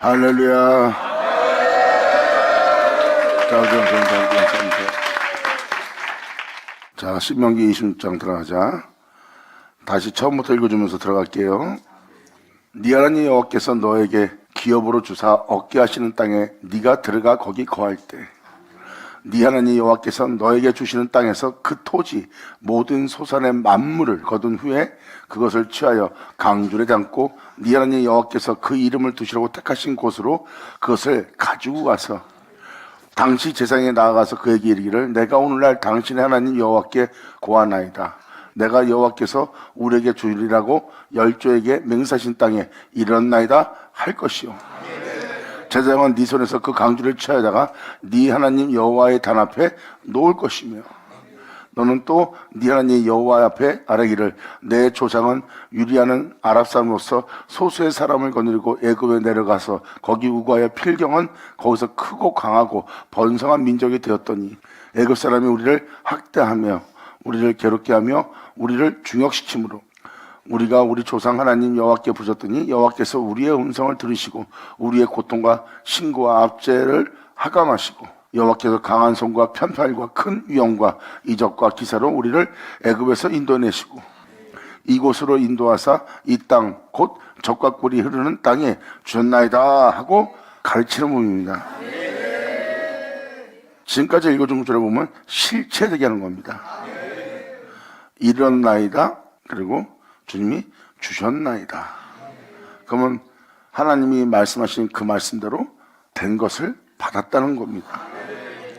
할렐루야. 자, 신명기 26장 들어가자. 다시 처음부터 읽어주면서 들어갈게요. 네 하나님 여호와께서 너에게 기업으로 주사 얻게 하시는 땅에 네가 들어가 거기 거할 때 네 하나님 여호와께서 너에게 주시는 땅에서 그 토지 모든 소산의 만물을 거둔 후에 그것을 취하여 강줄에 담고 네 하나님 여호와께서 그 이름을 두시라고 택하신 곳으로 그것을 가지고 가서 당시 제사장에 나아가서 그에게 이르기를 내가 오늘날 당신의 하나님 여호와께 고하나이다. 내가 여호와께서 우리에게 주리라고 열조에게 맹세하신 땅에 이르렀나이다 할 것이요. 제사장은 네 손에서 그 강주를 취하다가 네 하나님 여호와의 단 앞에 놓을 것이며 너는 또 네 하나님 여호와 앞에 아뢰기를 내 조상은 유리하는 아랍 사람으로서 소수의 사람을 거느리고 애굽에 내려가서 거기 우거하여 필경은 거기서 크고 강하고 번성한 민족이 되었더니 애굽 사람이 우리를 학대하며 우리를 괴롭게 하며 우리를 중역시키므로 우리가 우리 조상 하나님 여호와께 부르짖더니 여호와께서 우리의 음성을 들으시고 우리의 고통과 신고와 압제를 하감하시고 여호와께서 강한 손과 편팔과 큰 위엄과 이적과 기사로 우리를 애굽에서 인도내시고 이곳으로 인도하사 이 땅 곧 젖과 꿀이 흐르는 땅에 주셨나이다 하고 가르치는 부분입니다. 지금까지 읽어준 구절에 보면 실체되게 하는 겁니다. 이르렀나이다 그리고 주님이 주셨나이다. 그러면 하나님이 말씀하신 그 말씀대로 된 것을 받았다는 겁니다.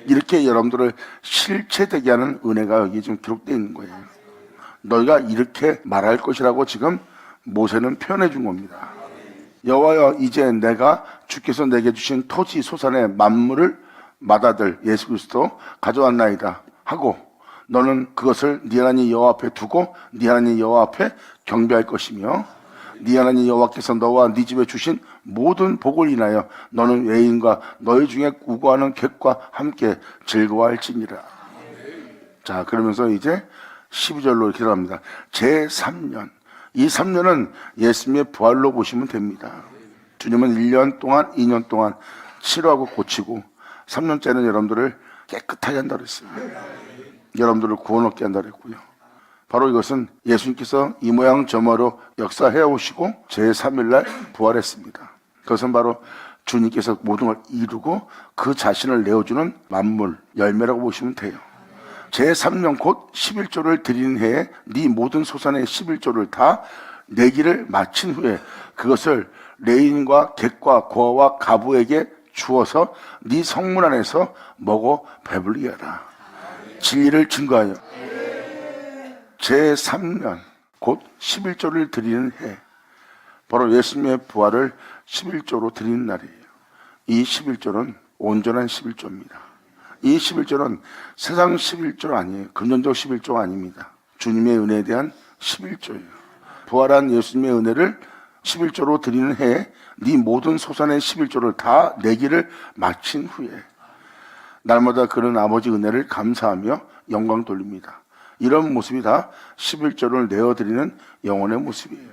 이렇게 여러분들을 실체되게 하는 은혜가 여기 지금 기록되어 있는 거예요. 너희가 이렇게 말할 것이라고 지금 모세는 표현해 준 겁니다. 여호와여 이제 내가 주께서 내게 주신 토지 소산의 만물을 맏아들 예수 그리스도 가져왔나이다 하고 너는 그것을 네 하나님 여호와 앞에 두고 네 하나님 여호와 앞에 경배할 것이며 네 하나님 여호와께서 너와 네 집에 주신 모든 복을 인하여 너는 외인과 너희 중에 우고하는 객과 함께 즐거워할지니라. 자, 그러면서 이제 12절로 이렇게 들어갑니다. 제3년. 이 3년은 예수님의 부활로 보시면 됩니다. 주님은 1년 동안 2년 동안 치료하고 고치고 3년째는 여러분들을 깨끗하게 한다고 했어요. 여러분들을 구원 얻게 한다고 했고요. 바로 이것은 예수님께서 이 모양 저 모양으로 역사해 오시고 제3일날 부활했습니다. 그것은 바로 주님께서 모든 걸 이루고 그 자신을 내어주는 만물, 열매라고 보시면 돼요. 제3년 곧 11조를 드리는 해에 네 모든 소산의 11조를 다 내기를 마친 후에 그것을 레인과 객과 고아와 가부에게 주어서 네 성문 안에서 먹어 배불리게 하라. 진리를 증거하여 제3년 곧 11조를 드리는 해, 바로 예수님의 부활을 11조로 드리는 날이에요. 이 11조는 온전한 11조입니다. 이 11조는 세상 11조 아니에요. 금전적 11조가 아닙니다. 주님의 은혜에 대한 11조예요. 부활한 예수님의 은혜를 11조로 드리는 해에 네 모든 소산의 11조를 다 내기를 마친 후에 날마다 그런 아버지 은혜를 감사하며 영광 돌립니다. 이런 모습이 다 11조를 내어드리는 영혼의 모습이에요.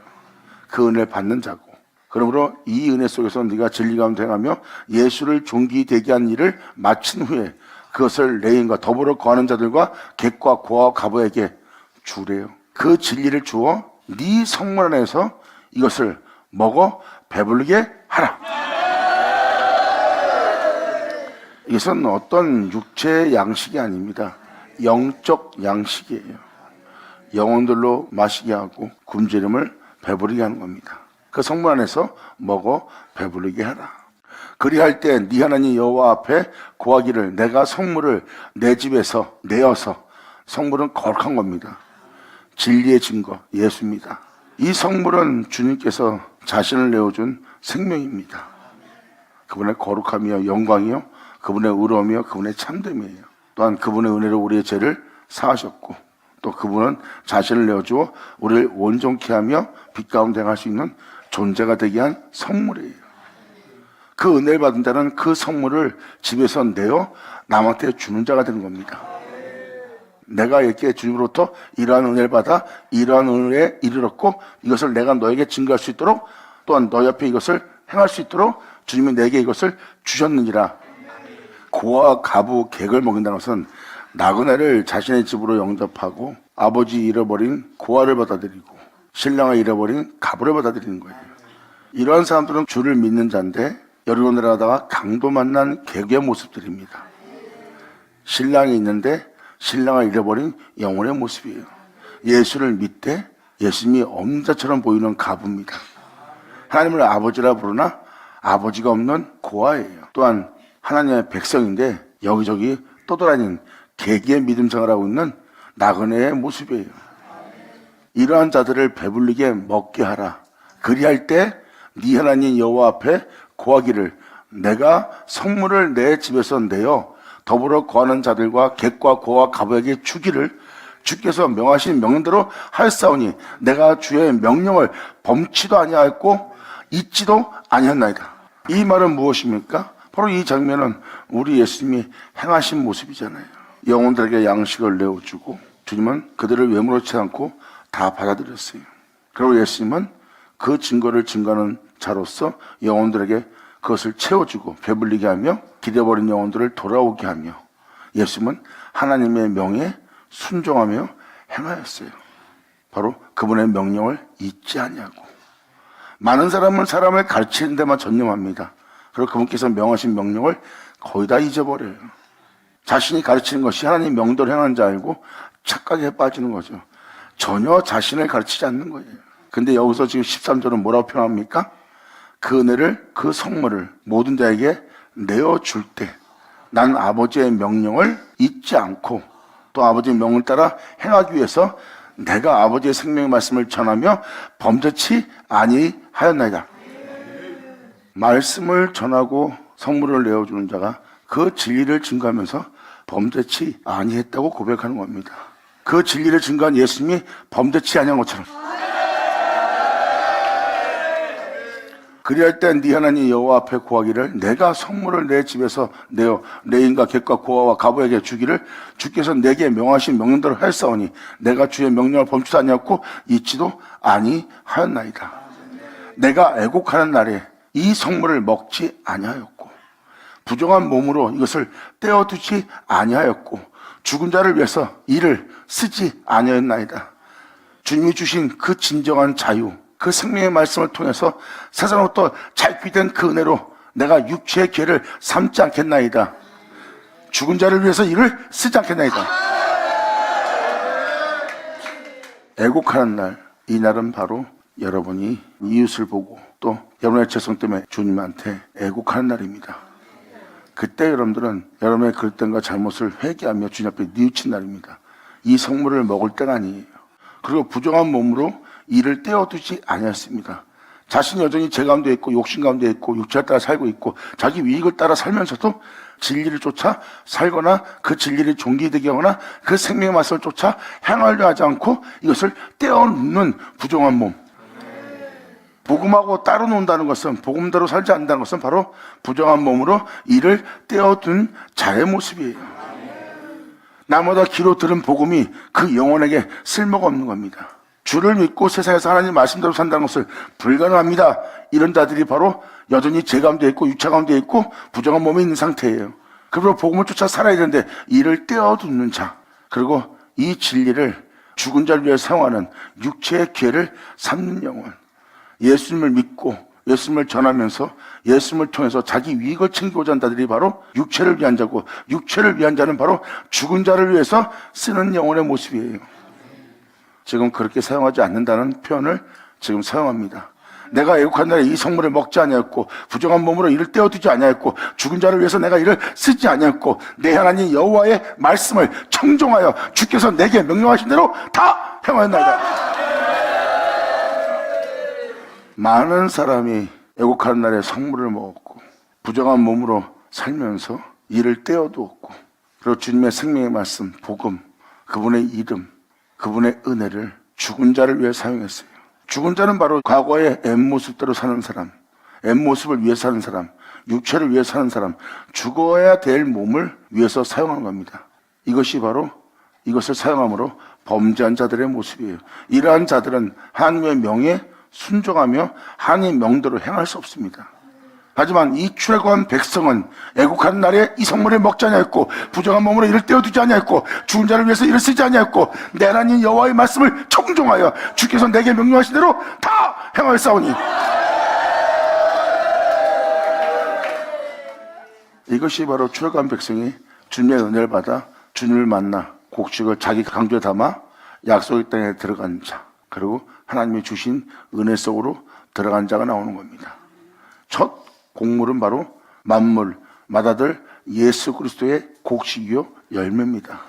그 은혜를 받는 자고, 그러므로 이 은혜 속에서 네가 진리 가운데 행하며 예수를 존귀되게 한 일을 마친 후에 그것을 레인과 더불어 거하는 자들과 객과 고아와 가부에게 주래요. 그 진리를 주어 네 성문 안에서 이것을 먹어 배부르게 하라. 이것은 어떤 육체의 양식이 아닙니다. 영적 양식이에요. 영혼들로 마시게 하고 굶주림을 배부르게 하는 겁니다. 그 성문 안에서 먹어 배부르게 하라. 그리할 때 네 하나님 여호와 앞에 구하기를 내가 성물을 내 집에서 내어서, 성물은 거룩한 겁니다. 진리의 증거 예수입니다. 이 성물은 주님께서 자신을 내어준 생명입니다. 그분의 거룩함이요 영광이요 그분의 의로움이요 그분의 참됨이에요. 또한 그분의 은혜로 우리의 죄를 사하셨고 또 그분은 자신을 내어주어 우리를 온전케 하며 빛 가운데 갈 수 있는 존재가 되게 한 성물이에요. 그 은혜를 받은 자는 그 성물을 집에서 내어 남한테 주는 자가 되는 겁니다. 내가 이렇게 주님으로부터 이러한 은혜를 받아 이러한 은혜에 이르렀고 이것을 내가 너에게 증거할 수 있도록 또한 너희 앞에 이것을 행할 수 있도록 주님이 내게 이것을 주셨느니라. 고아 가부 객을 먹인다는 것은 나그네를 자신의 집으로 영접하고 아버지 잃어버린 고아를 받아들이고 신랑을 잃어버린 가부를 받아들이는 거예요. 이러한 사람들은 주를 믿는 자인데 여리고 내려가다가 강도 만난 객의 모습들입니다. 신랑이 있는데 신랑을 잃어버린 영혼의 모습이에요. 예수를 믿되 예수님이 없는 자처럼 보이는 가부입니다. 하나님을 아버지라 부르나 아버지가 없는 고아예요. 또한 하나님의 백성인데 여기저기 떠돌아다니는 개기의 믿음 생활하고 있는 나그네의 모습이에요. 이러한 자들을 배불리게 먹게 하라. 그리할 때 네 하나님 여호와 앞에 고하기를 내가 성물을 내 집에서 내어 더불어 거하는 자들과 객과 고와 가부에게 주기를 주께서 명하신 명령대로 하였사오니 내가 주의 명령을 범치도 아니하였고 잊지도 아니했나이다. 이 말은 무엇입니까? 바로 이 장면은 우리 예수님이 행하신 모습이잖아요. 영혼들에게 양식을 내어주고 주님은 그들을 외모롭지 않고 다 받아들였어요. 그리고 예수님은 그 증거를 증거하는 자로서 영혼들에게 그것을 채워주고 배불리게 하며 기대버린 영혼들을 돌아오게 하며 예수님은 하나님의 명에 순종하며 행하였어요. 바로 그분의 명령을 잊지 아니하고 많은 사람은 사람을 가르치는 데만 전념합니다. 그리고 그분께서 명하신 명령을 거의 다 잊어버려요. 자신이 가르치는 것이 하나님 명대로 행하는 자 알고 착각에 빠지는 거죠. 전혀 자신을 가르치지 않는 거예요. 근데 여기서 지금 13절은 뭐라고 표현합니까? 그 은혜를, 그 성물을 모든 자에게 내어줄 때 난 아버지의 명령을 잊지 않고 또 아버지의 명을 따라 행하기 위해서 내가 아버지의 생명의 말씀을 전하며 범죄치 아니하였나이다. 말씀을 전하고 성물을 내어주는 자가 그 진리를 증거하면서 범죄치 아니했다고 고백하는 겁니다. 그 진리를 증거한 예수님이 범죄치 아니한 것처럼 그리할 때 네 하나님 여호와 앞에 고하기를 내가 성물을 내 집에서 내어 레인과 객과 고아와 가부에게 주기를 주께서 내게 명하신 명령대로 하였사오니 내가 주의 명령을 범치도 아니하였고 잊지도 아니하였나이다. 내가 애곡하는 날에 이 성물을 먹지 아니하였고 부정한 몸으로 이것을 떼어두지 아니하였고 죽은 자를 위해서 이를 쓰지 아니하였나이다. 주님이 주신 그 진정한 자유, 그 생명의 말씀을 통해서 세상으로부터 잘귀된 그 은혜로 내가 육체의 기회를 삼지 않겠나이다. 죽은 자를 위해서 이를 쓰지 않겠나이다. 애곡하는 날, 이 날은 바로 여러분이 이웃을 보고 또 여러분의 죄성 때문에 주님한테 애곡하는 날입니다. 그때 여러분들은 여러분의 그릇됨과 잘못을 회개하며 주님 앞에 뉘우친 날입니다. 이 성물을 먹을 때가 아니에요. 그리고 부정한 몸으로 이를 떼어두지 아니었습니다. 자신이 여전히 죄 가운데 있고 욕심 가운데 있고 육체를 따라 살고 있고 자기 위익을 따라 살면서도 진리를 쫓아 살거나 그 진리를 종기되게 하거나 그 생명의 말씀을 쫓아 행하려 하지 않고 이것을 떼어놓는 부정한 몸. 복음하고 따로 논다는 것은 복음대로 살지 않는다는 것은 바로 부정한 몸으로 이를 떼어둔 자의 모습이에요. 나보다 귀로 들은 복음이 그 영혼에게 쓸모가 없는 겁니다. 주를 믿고 세상에서 하나님 말씀대로 산다는 것을 불가능합니다. 이런 자들이 바로 여전히 죄 가운데 있고 육체 가운데 있고 부정한 몸에 있는 상태예요. 그리고 복음을 쫓아 살아야 되는데 이를 떼어두는 자, 그리고 이 진리를 죽은 자를 위해 사용하는 육체의 기회를 삼는 영혼, 예수님을 믿고 예수님을 전하면서 예수님을 통해서 자기 이익을 챙기고자 하는 자들이 바로 육체를 위한 자고 육체를 위한 자는 바로 죽은 자를 위해서 쓰는 영혼의 모습이에요. 지금 그렇게 사용하지 않는다는 표현을 지금 사용합니다. 내가 애국한 날에 이 성물을 먹지 아니하였고 부정한 몸으로 이를 떼어두지 아니하였고 죽은 자를 위해서 내가 이를 쓰지 아니하였고 내 하나님 여호와의 말씀을 청종하여 주께서 내게 명령하신 대로 다 행하였나이다. 많은 사람이 애국하는 날에 성물을 먹었고 부정한 몸으로 살면서 이를 떼어두었고 그리고 주님의 생명의 말씀, 복음, 그분의 이름, 그분의 은혜를 죽은 자를 위해 사용했어요. 죽은 자는 바로 과거의 엠모습대로 사는 사람, 엠모습을 위해 사는 사람, 육체를 위해 사는 사람, 죽어야 될 몸을 위해서 사용하는 겁니다. 이것이 바로 이것을 사용함으로 범죄한 자들의 모습이에요. 이러한 자들은 하나님의 명에 순종하며 하나님의 명대로 행할 수 없습니다. 하지만 이 출애굽한 백성은 애국하는 날에 이 성물을 먹지 아니하였고 부정한 몸으로 이를 떼어두지 아니하였고 죽은 자를 위해서 이를 쓰지 아니하였고 내 하나님 여호와의 말씀을 청종하여 주께서 내게 명령하신 대로 다 행하였사오니 이것이 바로 출애굽한 백성이 주님의 은혜를 받아 주님을 만나 곡식을 자기 강조에 담아 약속의 땅에 들어간 자, 그리고 하나님이 주신 은혜 속으로 들어간 자가 나오는 겁니다. 첫 곡물은 바로 만물, 맏아들 예수 그리스도의 곡식이요 열매입니다.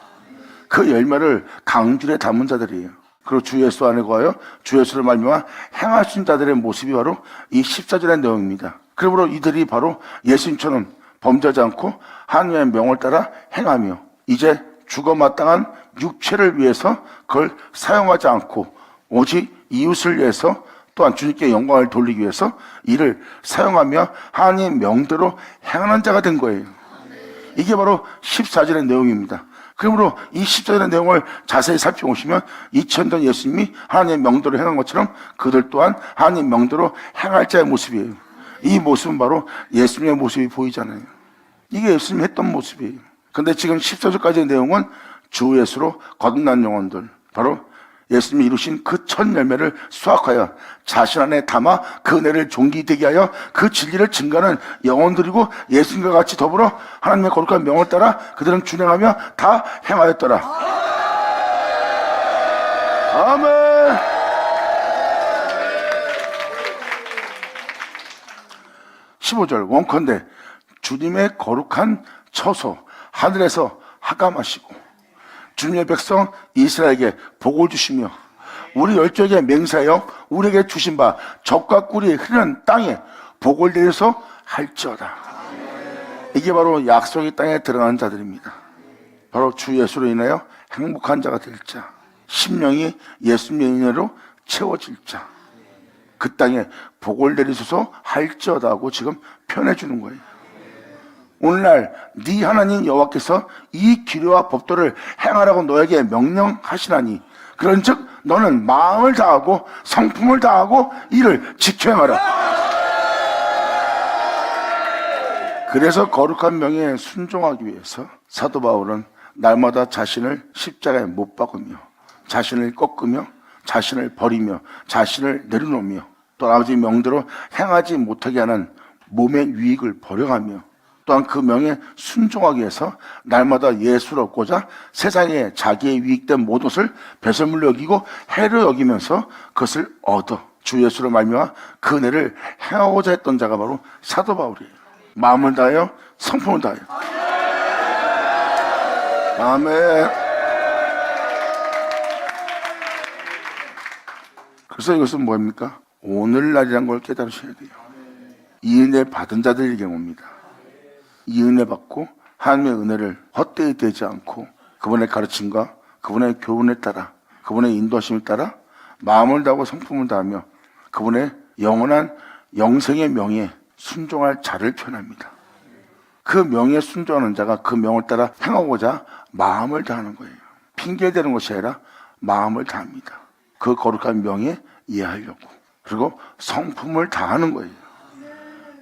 그 열매를 강줄에 담은 자들이에요. 그리고 주 예수 안에 거하여 주 예수를 말미암아 행하신 자들의 모습이 바로 이 14절의 내용입니다. 그러므로 이들이 바로 예수님처럼 범죄하지 않고 하나님의 명을 따라 행하며 이제 죽어 마땅한 육체를 위해서 그걸 사용하지 않고 오직 이웃을 위해서 또한 주님께 영광을 돌리기 위해서 이를 사용하며 하나님의 명대로 행하는 자가 된 거예요. 이게 바로 14절의 내용입니다. 그러므로 이 14절의 내용을 자세히 살펴보시면 2000년 예수님이 하나님의 명대로 행한 것처럼 그들 또한 하나님의 명대로 행할 자의 모습이에요. 이 모습은 바로 예수님의 모습이 보이잖아요. 이게 예수님이 했던 모습이에요. 근데 지금 14절까지의 내용은 주 예수로 거듭난 영혼들, 바로 예수님이 이루신 그 첫 열매를 수확하여 자신 안에 담아 그 은혜를 종기되게 하여 그 진리를 증거하는 영혼들이고 예수님과 같이 더불어 하나님의 거룩한 명을 따라 그들은 준행하며 다 행하였더라. 아멘. (15절) 원컨대 주님의 거룩한 처소 하늘에서 하감하시고 주님의 백성 이스라엘에게 복을 주시며 우리 열조에게 맹세하여 우리에게 주신 바 젖과 꿀이 흐르는 땅에 복을 내려서 할지어다. 이게 바로 약속의 땅에 들어가는 자들입니다. 바로 주 예수로 인하여 행복한 자가 될 자, 심령이 예수님의 은혜로 채워질 자, 그 땅에 복을 내리소서 할지어다 하고 지금 표현해 주는 거예요. 오늘날 네 하나님 여호와께서 이 규례와 법도를 행하라고 너에게 명령하시나니 그런즉 너는 마음을 다하고 성품을 다하고 이를 지켜 행하라. 그래서 거룩한 명에 순종하기 위해서 사도 바울은 날마다 자신을 십자가에 못 박으며 자신을 꺾으며 자신을 버리며 자신을 내려놓으며 또 아버지 명대로 행하지 못하게 하는 몸의 유익을 버려가며 또한 그 명에 순종하기 위해서 날마다 예수를 얻고자 세상에 자기의 유익된 모든 것을 배설물로 여기고 해로 여기면서 그것을 얻어 주 예수로 말미암아 그 은혜를 행하고자 했던 자가 바로 사도 바울이에요. 마음을 다하여 성품을 다하여. 아멘. 그래서 이것은 뭐입니까? 오늘날이란 걸 깨달으셔야 돼요. 이 은혜 받은 자들의 경우입니다. 이 은혜 받고 하나님의 은혜를 헛되이 되지 않고 그분의 가르침과 그분의 교훈에 따라 그분의 인도하심을 따라 마음을 다하고 성품을 다하며 그분의 영원한 영생의 명에 순종할 자를 표현합니다. 그 명에 순종하는 자가 그 명을 따라 행하고자 마음을 다하는 거예요. 핑계대는 것이 아니라 마음을 다합니다. 그 거룩한 명에 이해하려고. 그리고 성품을 다하는 거예요.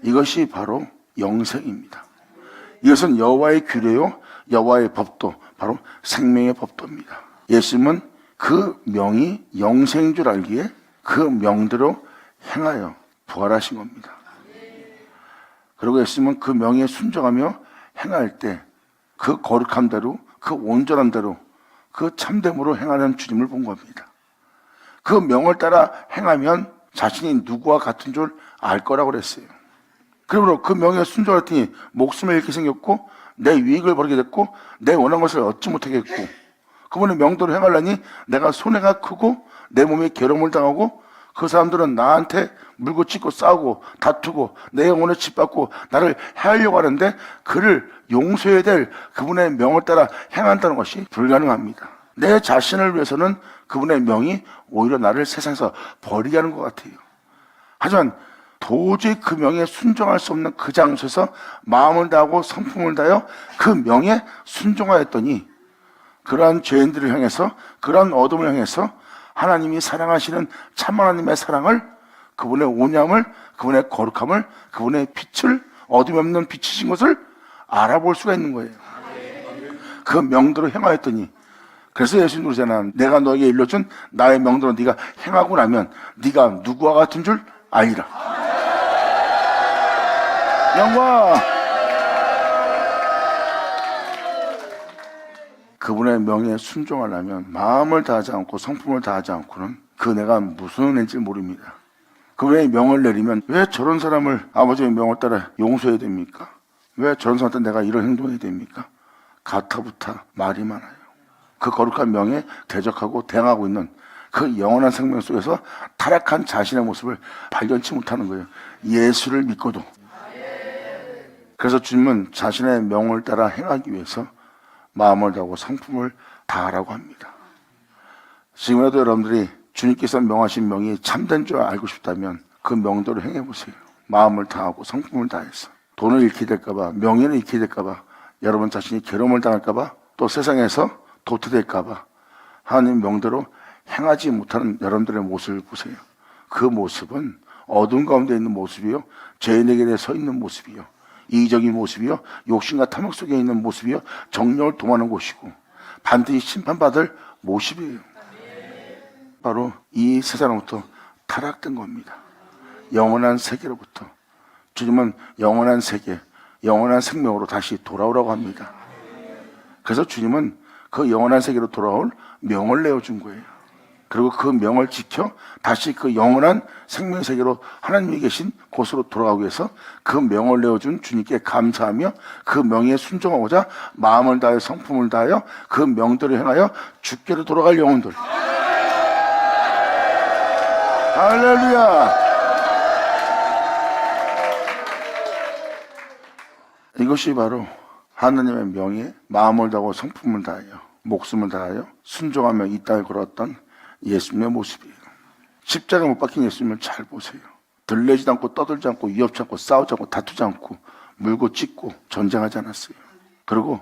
이것이 바로 영생입니다. 이것은 여호와의 규례요 여호와의 법도 바로 생명의 법도입니다. 예수님은 그 명이 영생인 줄 알기에 그 명대로 행하여 부활하신 겁니다. 그리고 예수님은 그 명에 순종하며 행할 때 그 거룩함대로 그 온전한 대로 그 참됨으로 행하는 주님을 본 겁니다. 그 명을 따라 행하면 자신이 누구와 같은 줄 알 거라고 그랬어요. 그러므로 그 명에 순종했더니 목숨을 잃게 생겼고 내 유익을 버리게 됐고 내 원한 것을 얻지 못하겠고 그분의 명도를 행하려니 내가 손해가 크고 내 몸에 괴로움을 당하고 그 사람들은 나한테 물고 찢고 싸우고 다투고 내 영혼을 짓밟고 나를 해하려고 하는데 그를 용서해야 될 그분의 명을 따라 행한다는 것이 불가능합니다. 내 자신을 위해서는 그분의 명이 오히려 나를 세상에서 버리게 하는 것 같아요. 하지만 도저히 그 명에 순종할 수 없는 그 장소에서 마음을 다하고 성품을 다하여 그 명에 순종하였더니 그러한 죄인들을 향해서 그러한 어둠을 향해서 하나님이 사랑하시는 참 하나님의 사랑을 그분의 온유함을, 그분의 거룩함을, 그분의 빛을, 어둠이 없는 빛이신 것을 알아볼 수가 있는 거예요. 그 명대로 행하였더니, 그래서 예수님 그러잖아. 내가 너에게 일러준 나의 명대로 네가 행하고 나면 네가 누구와 같은 줄 알리라. 영광! 그분의 명에 순종하려면 마음을 다하지 않고 성품을 다하지 않고는 그 내가 무슨 은혜인지 모릅니다. 그분의 명을 내리면 왜 저런 사람을 아버지의 명을 따라 용서해야 됩니까? 왜 저런 사람한테 내가 이런 행동해야 됩니까? 가타부타 말이 많아요. 그 거룩한 명에 대적하고 대항하고 있는 그 영원한 생명 속에서 타락한 자신의 모습을 발견치 못하는 거예요. 예수를 믿고도. 그래서 주님은 자신의 명을 따라 행하기 위해서 마음을 다하고 성품을 다하라고 합니다. 지금이라도 여러분들이 주님께서 명하신 명이 참된 줄 알고 싶다면 그 명대로 행해보세요. 마음을 다하고 성품을 다해서. 돈을 잃게 될까봐, 명예를 잃게 될까봐, 여러분 자신이 괴로움을 당할까봐, 또 세상에서 도태될까봐 하나님 명대로 행하지 못하는 여러분들의 모습을 보세요. 그 모습은 어두운 가운데 있는 모습이요, 죄인에게 대해 서 있는 모습이요, 이기적인 모습이요, 욕심과 탐욕 속에 있는 모습이요, 정욕을 도모하는 곳이고 반드시 심판받을 모습이에요. 바로 이 세상으로부터 타락된 겁니다. 영원한 세계로부터. 주님은 영원한 세계, 영원한 생명으로 다시 돌아오라고 합니다. 그래서 주님은 그 영원한 세계로 돌아올 명을 내어준 거예요. 그리고 그 명을 지켜 다시 그 영원한 생명 세계로 하나님이 계신 곳으로 돌아가기 위해서 그 명을 내어준 주님께 감사하며 그 명에 순종하고자 마음을 다하여 성품을 다하여 그 명대로 행하여 주께로 돌아갈 영혼들. 할렐루야! 이것이 바로 하나님의 명에 마음을 다하고 성품을 다하여 목숨을 다하여 순종하며 이 땅을 걸었던 예수님의 모습이에요. 십자가 못 박힌 예수님을 잘 보세요. 들레지도 않고 떠들지 않고 위협지 않고 싸우지 않고 다투지 않고 물고 찢고 전쟁하지 않았어요. 그리고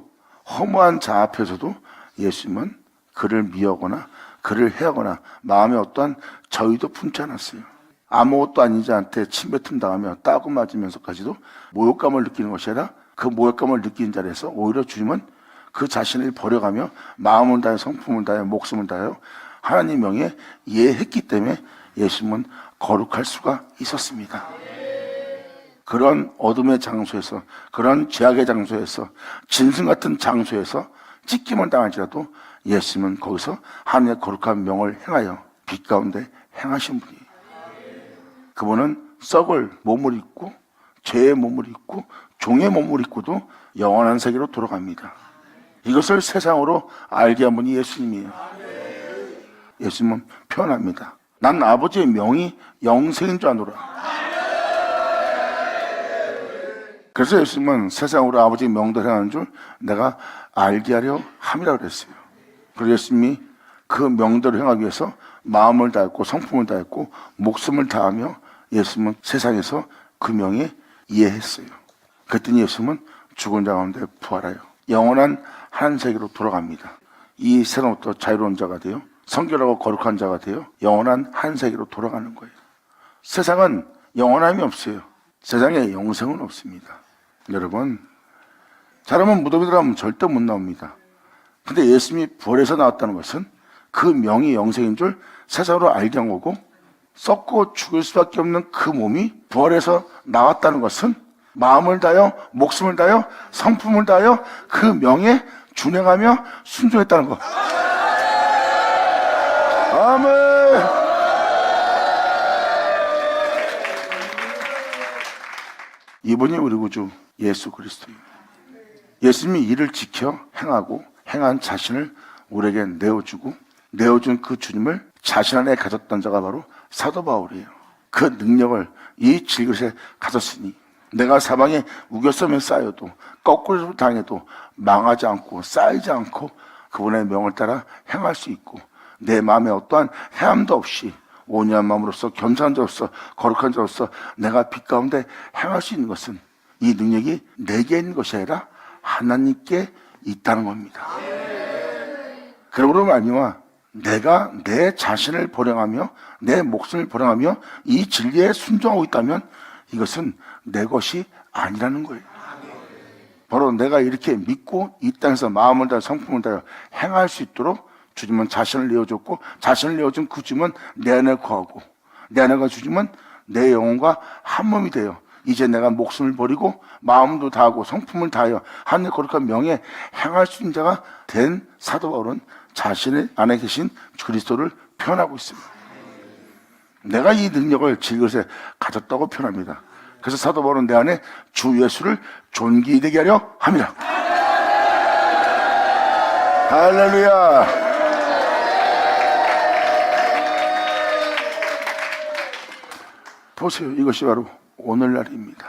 허무한 자 앞에서도 예수님은 그를 미워하거나 그를 해하거나 마음에 어떠한 저희도 품지 않았어요. 아무것도 아닌 자한테 침뱉음 당하며 따고 맞으면서까지도 모욕감을 느끼는 것이 아니라 그 모욕감을 느끼는 자리에서 오히려 주님은 그 자신을 버려가며 마음을 다해 성품을 다해 목숨을 다하여 하나님 명에 예했기 때문에 예수님은 거룩할 수가 있었습니다. 그런 어둠의 장소에서, 그런 죄악의 장소에서, 짐승 같은 장소에서 찢김을 당할지라도 예수님은 거기서 하나님의 거룩한 명을 행하여 빛 가운데 행하신 분이에요. 그분은 썩을 몸을 입고 죄의 몸을 입고 종의 몸을 입고도 영원한 세계로 돌아갑니다. 이것을 세상으로 알게 한 분이 예수님이에요. 예수님은 표현합니다. 난 아버지의 명이 영생인 줄 아노라. 그래서 예수님은 세상으로 아버지의 명대로 행하는 줄 내가 알게 하려 함이라고 그랬어요. 그래서 예수님이 그 명대로 행하기 위해서 마음을 다했고 성품을 다했고 목숨을 다하며 예수님은 세상에서 그 명에 이해했어요. 그랬더니 예수님은 죽은 자 가운데 부활하여 영원한 한 세계로 돌아갑니다. 이 세상부터 자유로운 자가 되어 성결하고 거룩한 자가 되어 영원한 한 세계로 돌아가는 거예요. 세상은 영원함이 없어요. 세상에 영생은 없습니다. 여러분, 사람은 무덤에 들어가면 절대 못 나옵니다. 근데 예수님이 부활해서 나왔다는 것은 그 명이 영생인 줄 세상으로 알게 한 거고, 썩고 죽을 수밖에 없는 그 몸이 부활해서 나왔다는 것은 마음을 다하여 목숨을 다하여 성품을 다하여 그 명에 준행하며 순종했다는 거. 아멘. 이분이 우리 구주 예수 그리스도입니다. 예수님이 이를 지켜 행하고 행한 자신을 우리에게 내어주고 내어준 그 주님을 자신 안에 가졌던 자가 바로 사도 바울이에요. 그 능력을 이 질그릇에 가졌으니 내가 사방에 우겨서면 쌓여도 거꾸로 당해도 망하지 않고 쌓이지 않고 그분의 명을 따라 행할 수 있고 내 마음에 어떠한 해함도 없이 온유한 마음으로서 겸손한 자로서 거룩한 자로서 내가 빛 가운데 행할 수 있는 것은 이 능력이 내게 있는 것이 아니라 하나님께 있다는 겁니다. 그러므로 말미암아 내가 내 자신을 보령하며 내 목숨을 보령하며 이 진리에 순종하고 있다면 이것은 내 것이 아니라는 거예요. 바로 내가 이렇게 믿고 이 땅에서 마음을 다해 성품을 다해 행할 수 있도록 주님은 자신을 내어줬고, 자신을 내어준 그 주님은 내 안에 거하고, 내 안에 거 주님은 내 영혼과 한 몸이 되어 이제 내가 목숨을 버리고 마음도 다하고 성품을 다하여 하늘의 거룩한 명에 행할 수 있는 자가 된 사도 바울은 자신의 안에 계신 그리스도를 표현하고 있습니다. 내가 이 능력을 질것에 가졌다고 표현합니다. 그래서 사도 바울은 내 안에 주 예수를 존귀되게 하려 합니다. 할렐루야. 보세요. 이것이 바로 오늘날입니다.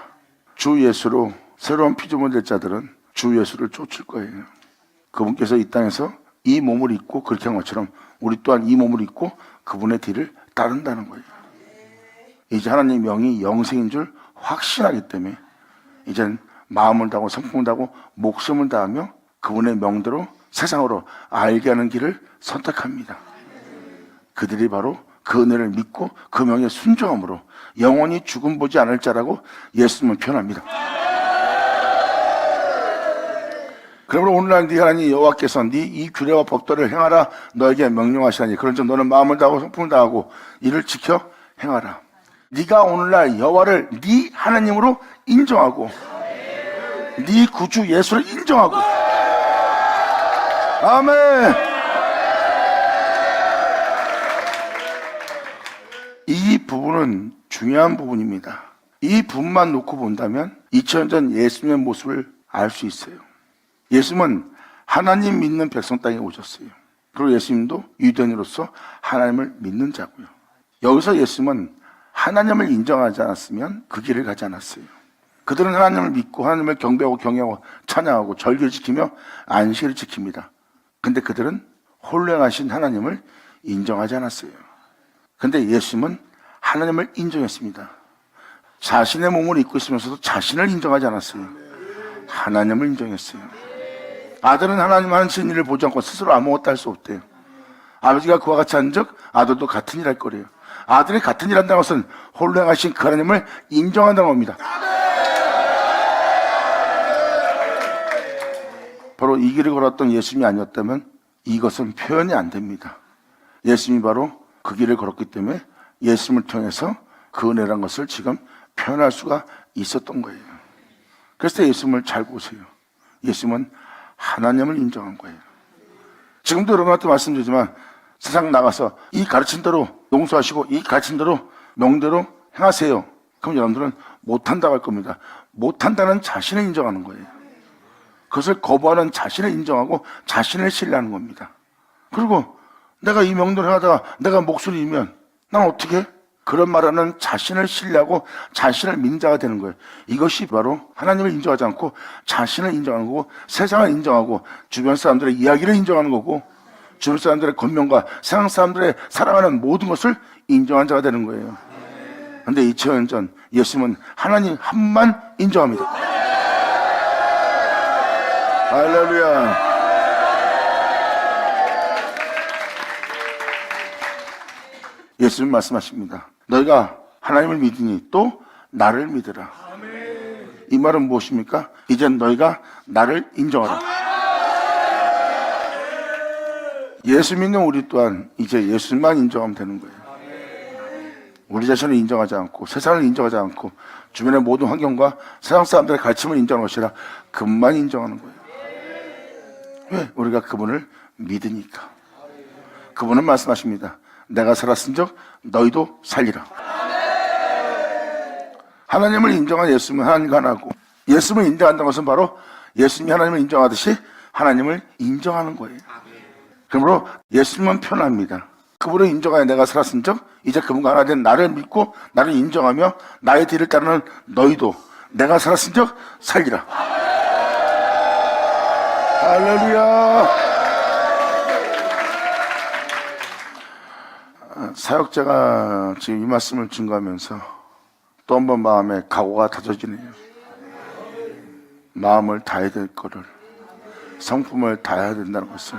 주 예수로 새로운 피조물 될 자들은 주 예수를 쫓을 거예요. 그분께서 이 땅에서 이 몸을 입고 그렇게 한 것처럼 우리 또한 이 몸을 입고 그분의 뒤를 따른다는 거예요. 이제 하나님의 명이 영생인 줄 확신하기 때문에 이제는 마음을 다하고 성품을 다하고 목숨을 다하며 그분의 명대로 세상으로 알게 하는 길을 선택합니다. 그들이 바로 그 은혜를 믿고 그 명에 순종함으로 영원히 죽음 보지 않을 자라고 예수님은 표현합니다. 그러므로 오늘날 네 하나님 여호와께서 네 이 규례와 법도를 행하라 너에게 명령하시라니 그런즉 너는 마음을 다하고 성품을 다하고 이를 지켜 행하라. 네가 오늘날 여호와를 네 하나님으로 인정하고 네 구주 예수를 인정하고 아멘. 이 부분은 중요한 부분입니다. 이 부분만 놓고 본다면 2000년 전 예수님의 모습을 알 수 있어요. 예수님은 하나님 믿는 백성 땅에 오셨어요. 그리고 예수님도 유대인으로서 하나님을 믿는 자고요. 여기서 예수님은 하나님을 인정하지 않았으면 그 길을 가지 않았어요. 그들은 하나님을 믿고 하나님을 경배하고 경외하고 찬양하고 절기를 지키며 안식일을 지킵니다. 근데 그들은 홀령하신 하나님을 인정하지 않았어요. 근데 예수님은 하나님을 인정했습니다. 자신의 몸을 입고 있으면서도 자신을 인정하지 않았어요. 하나님을 인정했어요. 아들은 하나님 하시는 일을 보지 않고 스스로 아무것도 할 수 없대요. 아버지가 그와 같이 한 적 아들도 같은 일 할 거래요. 아들이 같은 일 한다는 것은 홀령하신 그 하나님을 인정한다는 겁니다. 바로 이 길을 걸었던 예수님이 아니었다면 이것은 표현이 안 됩니다. 예수님이 바로 그 길을 걸었기 때문에 예수님을 통해서 그 은혜라는 것을 지금 표현할 수가 있었던 거예요. 그래서 예수님을 잘 보세요. 예수님은 하나님을 인정한 거예요. 지금도 여러분한테 말씀드리지만 세상 나가서 이 가르침대로 용서하시고 이 가르침대로 명대로 행하세요. 그럼 여러분들은 못한다고 할 겁니다. 못한다는 자신을 인정하는 거예요. 그것을 거부하는 자신을 인정하고 자신을 신뢰하는 겁니다. 그리고 내가 이 명대로 하다가 내가 목소리 잃으면 난 어떻게 해? 그런 말하는 자신을 신뢰하고 자신을 믿는 자가 되는 거예요. 이것이 바로 하나님을 인정하지 않고 자신을 인정하는 거고 세상을 인정하고 주변 사람들의 이야기를 인정하는 거고 주변 사람들의 권명과 세상 사람들의 살아가는 모든 것을 인정한 자가 되는 거예요. 그런데 2000년 전 예수님은 하나님 한만 인정합니다. 할렐루야. 예수님 말씀하십니다. 너희가 하나님을 믿으니 또 나를 믿으라. 이 말은 무엇입니까? 이젠 너희가 나를 인정하라. 예수 믿는 우리 또한 이제 예수만 인정하면 되는 거예요. 우리 자신을 인정하지 않고 세상을 인정하지 않고 주변의 모든 환경과 세상 사람들의 가르침을 인정하는 것이라 그분만 인정하는 거예요. 왜? 우리가 그분을 믿으니까. 그분은 말씀하십니다. 내가 살았은즉 너희도 살리라. 하나님을 인정한 예수님은 하나님과 하나고 예수님을 인정한다는 것은 바로 예수님이 하나님을 인정하듯이 하나님을 인정하는 거예요. 그러므로 예수님은 편합니다. 그분을 인정하여 내가 살았은즉 이제 그분과 하나 된 나를 믿고 나를 인정하며 나의 뒤를 따르는 너희도 내가 살았은즉 살리라. 할렐루야. 사역자가 지금 이 말씀을 증거하면서 또 한 번 마음에 각오가 다져지네요. 마음을 다해야 될 거를 성품을 다해야 된다는 것을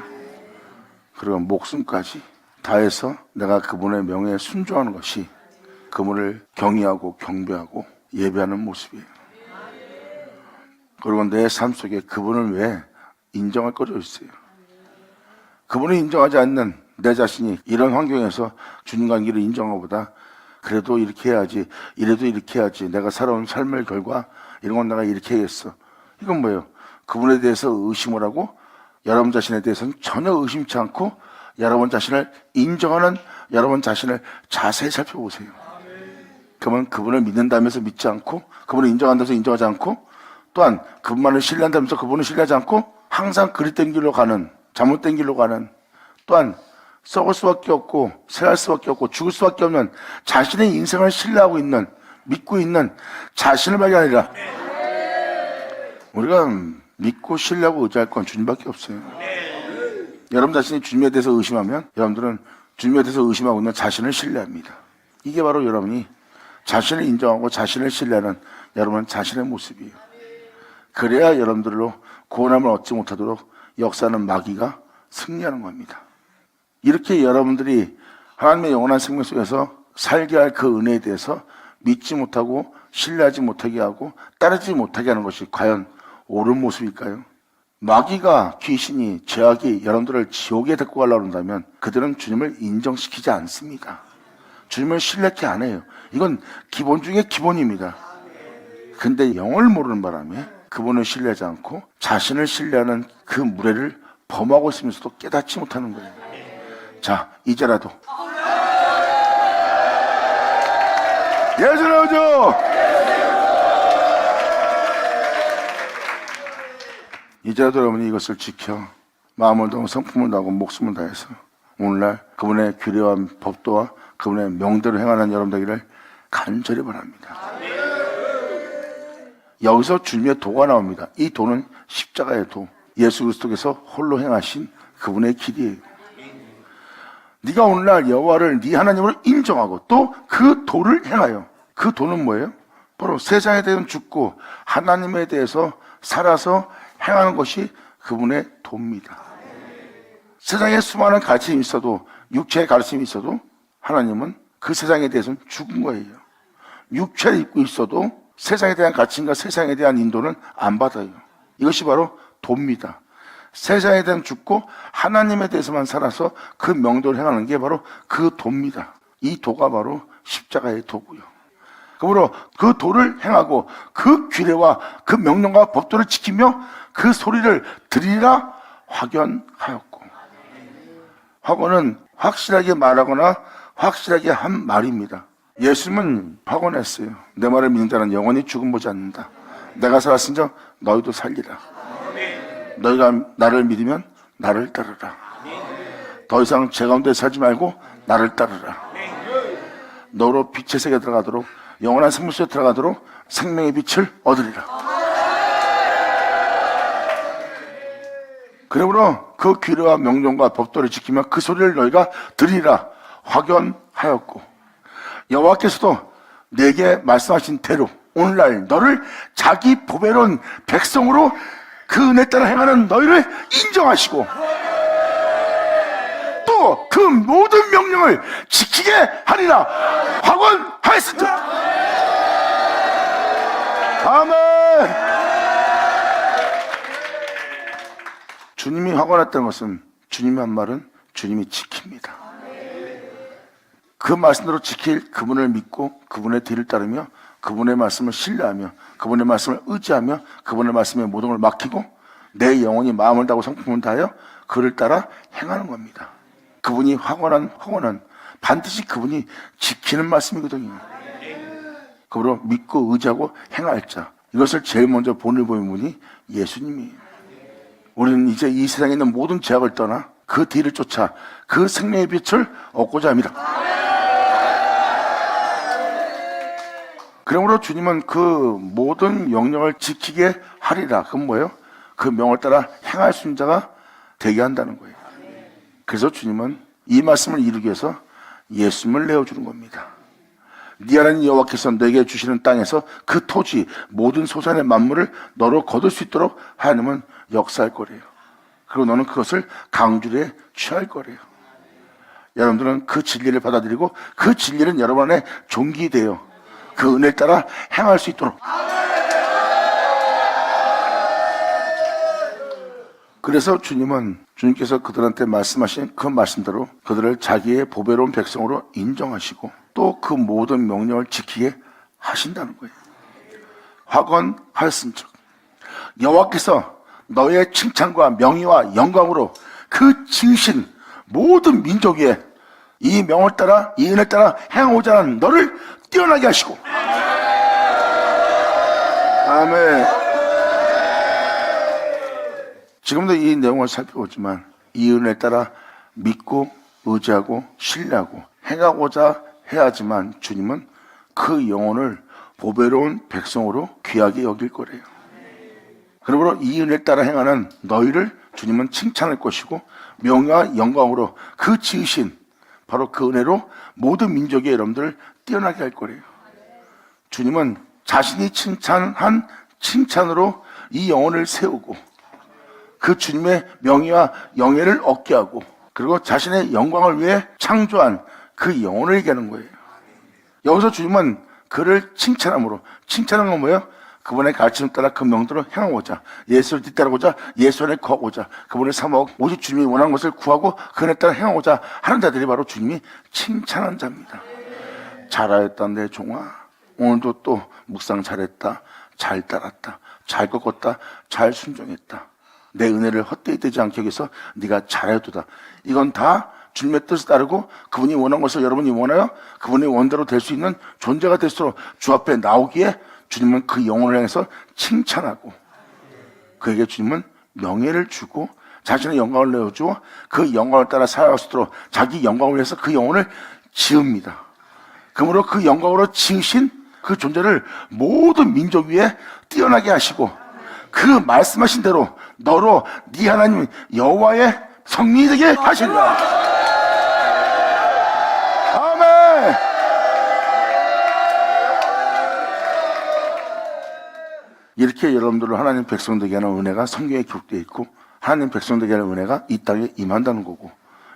그리고 목숨까지 다해서 내가 그분의 명예에 순종하는 것이 그분을 경외하고 경배하고 예배하는 모습이에요. 그리고 내 삶 속에 그분을 왜 인정할 거리가 있어요. 그분을 인정하지 않는 내 자신이 이런 환경에서 주님 관계를 인정한 것보다 그래도 이렇게 해야지, 이래도 이렇게 해야지, 내가 살아온 삶의 결과 이런 건 내가 이렇게 해야겠어. 이건 뭐예요? 그분에 대해서 의심을 하고 여러분 자신에 대해서는 전혀 의심치 않고 여러분 자신을 인정하는 여러분 자신을 자세히 살펴보세요. 그러면 그분을 믿는다면서 믿지 않고, 그분을 인정한다면서 인정하지 않고, 또한 그분만을 신뢰한다면서 그분을 신뢰하지 않고 항상 그릇된 길로 가는, 잘못된 길로 가는, 또한 썩을 수밖에 없고 쇠할 수밖에 없고 죽을 수밖에 없는 자신의 인생을 신뢰하고 있는, 믿고 있는 자신을 발견하리라. 우리가 믿고 신뢰하고 의지할 건 주님밖에 없어요. 여러분 자신이 주님에 대해서 의심하면 여러분들은 주님에 대해서 의심하고 있는 자신을 신뢰합니다. 이게 바로 여러분이 자신을 인정하고 자신을 신뢰하는 여러분 자신의 모습이에요. 그래야 여러분들로 구원함을 얻지 못하도록 역사하는 마귀가 승리하는 겁니다. 이렇게 여러분들이 하나님의 영원한 생명 속에서 살게 할 그 은혜에 대해서 믿지 못하고 신뢰하지 못하게 하고 따르지 못하게 하는 것이 과연 옳은 모습일까요? 마귀가, 귀신이, 죄악이 여러분들을 지옥에 데리고 가려고 한다면 그들은 주님을 인정시키지 않습니다. 주님을 신뢰케 안 해요. 이건 기본 중에 기본입니다. 근데 영을 모르는 바람에 그분을 신뢰하지 않고 자신을 신뢰하는 그 무례를 범하고 있으면서도 깨닫지 못하는 거예요. 자, 이제라도 예수 나오죠. 이제라도 여러분이 이것을 지켜 마음을 다하고 성품을 다하고 목숨을 다해서 오늘날 그분의 규례와 법도와 그분의 명대로 행하는 여러분 되기를 간절히 바랍니다. 여기서 주님의 도가 나옵니다. 이 도는 십자가의 도, 예수 그리스도께서 홀로 행하신 그분의 길이에요. 네가 오늘날 여호와를 네 하나님으로 인정하고 또 그 도를 행하여, 그 도는 뭐예요? 바로 세상에 대해서 죽고 하나님에 대해서 살아서 행하는 것이 그분의 도입니다. 세상에 수많은 가르침이 있어도, 육체의 가르침이 있어도 하나님은 그 세상에 대해서는 죽은 거예요. 육체를 입고 있어도 세상에 대한 가르침과 세상에 대한 인도는 안 받아요. 이것이 바로 도입니다. 세상에 대한 죽고 하나님에 대해서만 살아서 그 명도를 행하는 게 바로 그 도입니다. 이 도가 바로 십자가의 도고요. 그러므로 그 도를 행하고 그 규례와 그 명령과 법도를 지키며 그 소리를 들으리라 확언하였고, 확언은 확실하게 말하거나 확실하게 한 말입니다. 예수님은 확언했어요. 내 말을 믿는 자는 영원히 죽음 보지 않는다. 내가 살았은즉 너희도 살리라. 너희가 나를 믿으면 나를 따르라. 더 이상 죄 가운데 살지 말고 나를 따르라. 너로 빛의 세계에 들어가도록, 영원한 생명 속에 들어가도록 생명의 빛을 얻으리라. 그러므로 그 규례와 명령과 법도를 지키며 그 소리를 너희가 들으리라 확언하였고, 여호와께서도 내게 말씀하신 대로 오늘날 너를 자기 보배로운 백성으로 그 은혜 따라 행하는 너희를 인정하시고 또 그 모든 명령을 지키게 하리라 확언하였습니다. 아멘. 주님이 확언했다는 것은 주님이 한 말은 주님이 지킵니다. 그 말씀대로 지킬 그분을 믿고 그분의 뒤를 따르며 그분의 말씀을 신뢰하며 그분의 말씀을 의지하며 그분의 말씀에 모든 걸 맡기고 내 영혼이 마음을 다하고 성품을 다하여 그를 따라 행하는 겁니다. 그분이 확언한 확언은 반드시 그분이 지키는 말씀이거든요. 그러므로 믿고 의지하고 행할 자, 이것을 제일 먼저 본을 보인 분이 예수님이에요. 우리는 이제 이 세상에 있는 모든 죄악을 떠나 그 뒤를 쫓아 그 생명의 빛을 얻고자 합니다. 그러므로 주님은 그 모든 명령을 지키게 하리라. 그건 뭐예요? 그 명을 따라 행할 수 있는 자가 되게 한다는 거예요. 그래서 주님은 이 말씀을 이루기 위해서 예수님을 내어주는 겁니다. 네 하나님 여호와께서 너에게 주시는 땅에서 그 토지 모든 소산의 만물을 너로 거둘 수 있도록 하나님은 역사할 거래요. 그리고 너는 그것을 강주에 취할 거래요. 여러분들은 그 진리를 받아들이고 그 진리는 여러분 안에 종기되어 그 은혜를 따라 행할 수 있도록. 그래서 주님께서 그들한테 말씀하신 그 말씀대로 그들을 자기의 보배로운 백성으로 인정하시고 또 그 모든 명령을 지키게 하신다는 거예요. 확언하였은즉 여호와께서 너의 칭찬과 명예와 영광으로 그 지으신 모든 민족 위에 이 명을 따라 이 은혜를 따라 행하고자 하는 너를 뛰어나게 하시고. 아멘. 지금도 이 내용을 살펴보지만 이 은혜를 따라 믿고 의지하고 신뢰하고 행하고자 해야지만 주님은 그 영혼을 보배로운 백성으로 귀하게 여길 거래요. 그러므로 이 은혜를 따라 행하는 너희를 주님은 칭찬할 것이고 명예와 영광으로 그 지으신 바로 그 은혜로 모든 민족의 여러분들을 뛰어나게 할 거래요. 주님은 자신이 칭찬한 칭찬으로 이 영혼을 세우고 그 주님의 명예와 영예를 얻게 하고 그리고 자신의 영광을 위해 창조한 그 영혼을 얘기하는 거예요. 여기서 주님은 그를 칭찬함으로, 칭찬한 건 뭐예요? 그분의 가르침을 따라 그 명대로 행하고자, 예수를 뒤따르고자, 예수 안에 거하고자, 그분의 사모하고 오직 주님이 원하는 것을 구하고 그 은혜에 따라 행하고자 하는 자들이 바로 주님이 칭찬한 자입니다. 잘하였다 내 종아, 오늘도 또 묵상 잘했다, 잘 따랐다, 잘 꺾었다, 잘 순종했다. 내 은혜를 헛되이 되지 않게 하기 위해서 네가 잘하였도다. 이건 다 주님의 뜻을 따르고 그분이 원한 것을 여러분이 원하여 그분의 원대로 될 수 있는 존재가 될수록 주 앞에 나오기에 주님은 그 영혼을 향해서 칭찬하고 그에게 주님은 명예를 주고 자신의 영광을 내어주어 그 영광을 따라 살아갈 수 있도록 자기 영광을 위해서 그 영혼을 지읍니다. 그러므로 그 영광으로 지으신 그 존재를 모든 민족 위에 뛰어나게 하시고 그 말씀하신 대로 너로 네 하나님 여호와의 성민이 되게 하신다. 아멘. 이렇게 여러분들을 하나님 백성 되게 하는 은혜가 성경에 기록되어 있고 하나님 백성 되게 하는 은혜가 이 땅에 임한다는 거고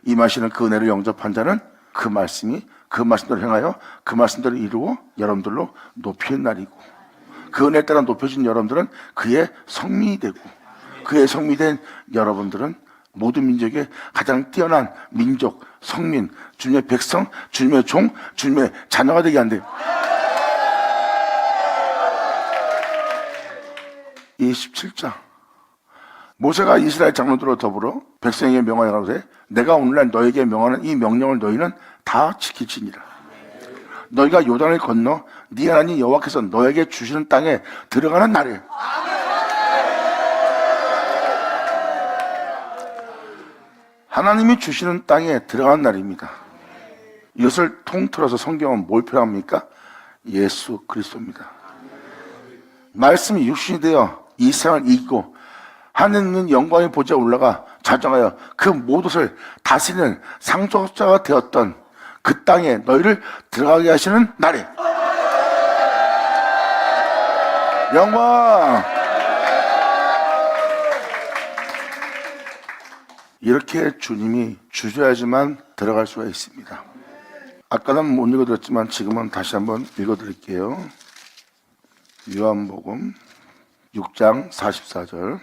임하시는 그 은혜를 영접한 자는 그 말씀이 그 말씀대로 행하여 그 말씀대로 이루어 여러분들로 높이는 날이고 그 은혜에 따라 높여진 여러분들은 그의 성민이 되고 그의 성민이 된 여러분들은 모든 민족의 가장 뛰어난 민족, 성민, 주님의 백성, 주님의 종, 주님의 자녀가 되게 한대요. 27장 모세가 이스라엘 장로들과 더불어 백성에게 명하여 가되 내가 오늘날 너에게 명하는 이 명령을 너희는 다 지킬지니라. 너희가 요단을 건너 네 하나님 여호와께서 너에게 주시는 땅에 들어가는 날에 하나님이 주시는 땅에 들어가는 날입니다. 이것을 통틀어서 성경은 뭘 표현합니까? 예수 그리스도입니다. 말씀이 육신이 되어 이 세상을 이기고 하늘 있는 영광의 보좌에 올라가 자정하여 그 모든 것을 다스리는 상속자가 되었던 그 땅에 너희를 들어가게 하시는 날에 영광. 이렇게 주님이 주셔야지만 들어갈 수가 있습니다. 아까는 못 읽어드렸지만 지금은 다시 한번 읽어드릴게요. 요한복음 6장 44절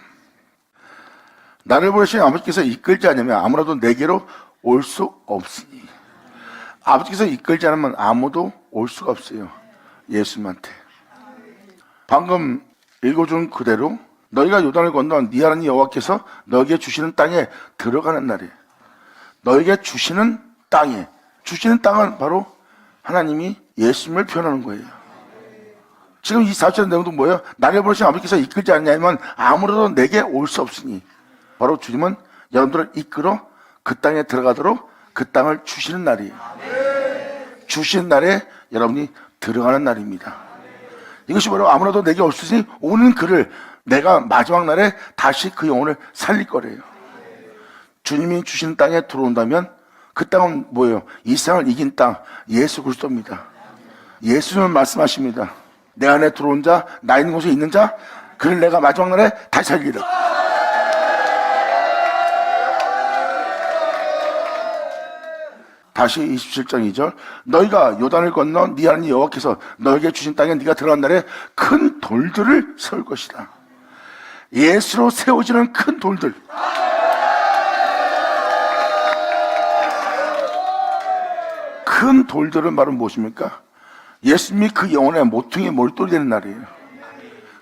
나를 보내신 아버지께서 이끌지 않으면 아무라도 내게로 올 수 없으니 아버지께서 이끌지 않으면 아무도 올 수가 없어요. 예수님한테. 방금 읽어준 그대로 너희가 요단을 건너 네 하나님 여호와께서 너에게 주시는 땅에 들어가는 날이에요. 너에게 주시는 땅에 주시는 땅은 바로 하나님이 예수님을 표현하는 거예요. 지금 이 4절 내용도 뭐예요? 나를 보내신 아버지께서 이끌지 않냐면 아무래도 내게 올 수 없으니 바로 주님은 여러분들을 이끌어 그 땅에 들어가도록 그 땅을 주시는 날이에요. 주시는 날에 여러분이 들어가는 날입니다. 이것이 바로 아무래도 내게 올 수 있으니 오는 그를 내가 마지막 날에 다시 그 영혼을 살릴 거래요. 주님이 주시는 땅에 들어온다면 그 땅은 뭐예요? 이 세상을 이긴 땅 예수 그리스도입니다. 예수님은 말씀하십니다. 내 안에 들어온 자, 나 있는 곳에 있는 자, 그를 내가 마지막 날에 다시 살리리라. 다시 27장 2절 너희가 요단을 건너 네 하나님 여호와께서 너에게 주신 땅에 네가 들어간 날에 큰 돌들을 세울 것이다. 예수로 세워지는 큰 돌들. 큰 돌들은 바로 무엇입니까? 예수님이 그 영혼의 모퉁이에 몰돌이 되는 날이에요.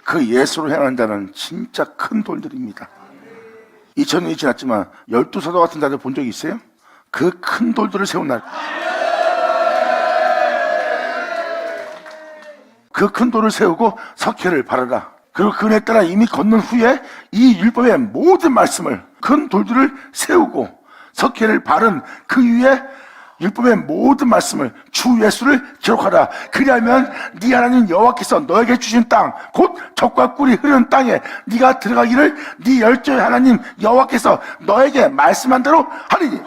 그 예수로 향하는 자는 진짜 큰 돌들입니다. 2000년이 지났지만 12사도 같은 자들 본 적이 있어요? 그 큰 돌들을 세운 날. 그 큰 돌을 세우고 석회를 바르라. 그리고 그 은혜 따라 이미 걷는 후에 이 율법의 모든 말씀을 큰 돌들을 세우고 석회를 바른 그 위에 율법의 모든 말씀을 주 예수를 기록하라. 그리하면 네 하나님 여호와께서 너에게 주신 땅 곧 젖과 꿀이 흐르는 땅에 네가 들어가기를 네 열조의 하나님 여호와께서 너에게 말씀한 대로 하리니.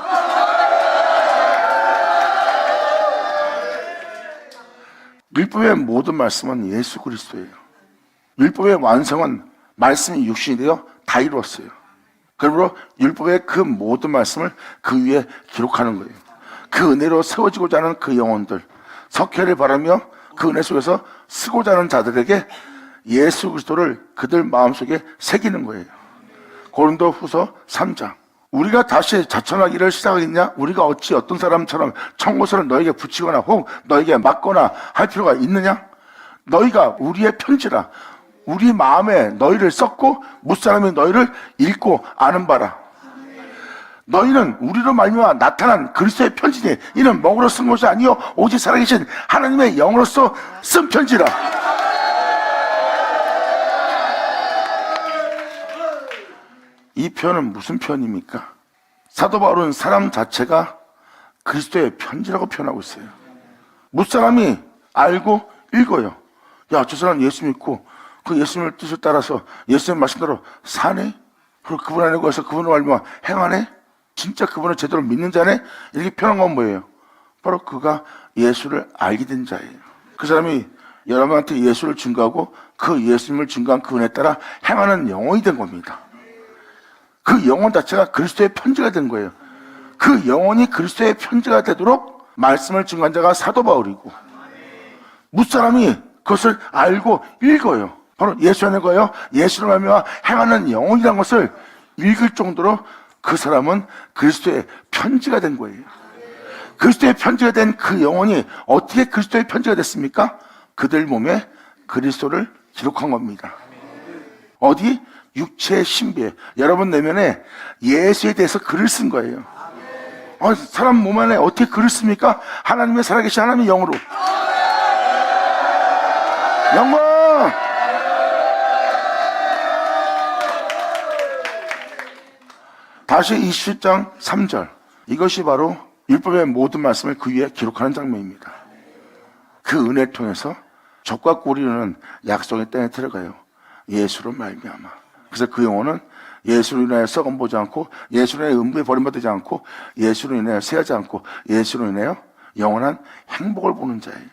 율법의 모든 말씀은 예수 그리스도예요. 율법의 완성은 말씀이 육신이 되어 다 이루었어요. 그러므로 율법의 그 모든 말씀을 그 위에 기록하는 거예요. 그 은혜로 세워지고자 하는 그 영혼들, 석회를 바라며 그 은혜 속에서 쓰고자 하는 자들에게 예수 그리스도를 그들 마음속에 새기는 거예요. 고린도후서 3장. 우리가 다시 자천하기를 시작하겠냐? 우리가 어찌 어떤 사람처럼 청고서를 너에게 붙이거나 혹 너에게 맞거나 할 필요가 있느냐? 너희가 우리의 편지라. 우리 마음에 너희를 썼고 무사람이 너희를 읽고 아는 바라. 너희는 우리로 말미암아 나타난 그리스도의 편지니 이는 먹으로 쓴 것이 아니요 오직 살아계신 하나님의 영으로서 쓴 편지라. 이 표현은 무슨 표현입니까? 사도 바울은 사람 자체가 그리스도의 편지라고 표현하고 있어요. 무사람이 알고 읽어요. 야, 저 사람 예수 믿고 그 예수님의 뜻을 따라서 예수님 말씀대로 사네? 그리고 그분 안에 거해서 그분을 알면 행하네? 진짜 그분을 제대로 믿는 자네? 이렇게 표현한 건 뭐예요? 바로 그가 예수를 알게 된 자예요. 그 사람이 여러분한테 예수를 증거하고 그 예수님을 증거한 그 은혜에 따라 행하는 영혼이 된 겁니다. 그 영혼 자체가 그리스도의 편지가 된 거예요. 그 영혼이 그리스도의 편지가 되도록 말씀을 증거한 자가 사도 바울이고 무사람이 그것을 알고 읽어요. 바로 예수 안에 거예요. 예수를 말미암아 행하는 영혼이라는 것을 읽을 정도로 그 사람은 그리스도의 편지가 된 거예요. 그리스도의 편지가 된 그 영혼이 어떻게 그리스도의 편지가 됐습니까? 그들 몸에 그리스도를 기록한 겁니다. 어디? 육체의 신비에 여러분 내면에 예수에 대해서 글을 쓴 거예요. 사람 몸 안에 어떻게 글을 씁니까? 하나님의 살아계신 하나님의 영으로. 영광! 다시 27장 3절. 이것이 바로 율법의 모든 말씀을 그 위에 기록하는 장면입니다. 그 은혜를 통해서 젖과 꿀이는 약속의 땅에 들어가요. 예수로 말미암아. 그래서 그 영혼은 예수로 인하여 썩은 보지 않고 예수로 인하여 음부에 버림받지 않고 예수로 인하여 세하지 않고 예수로 인하여 영원한 행복을 보는 자예요.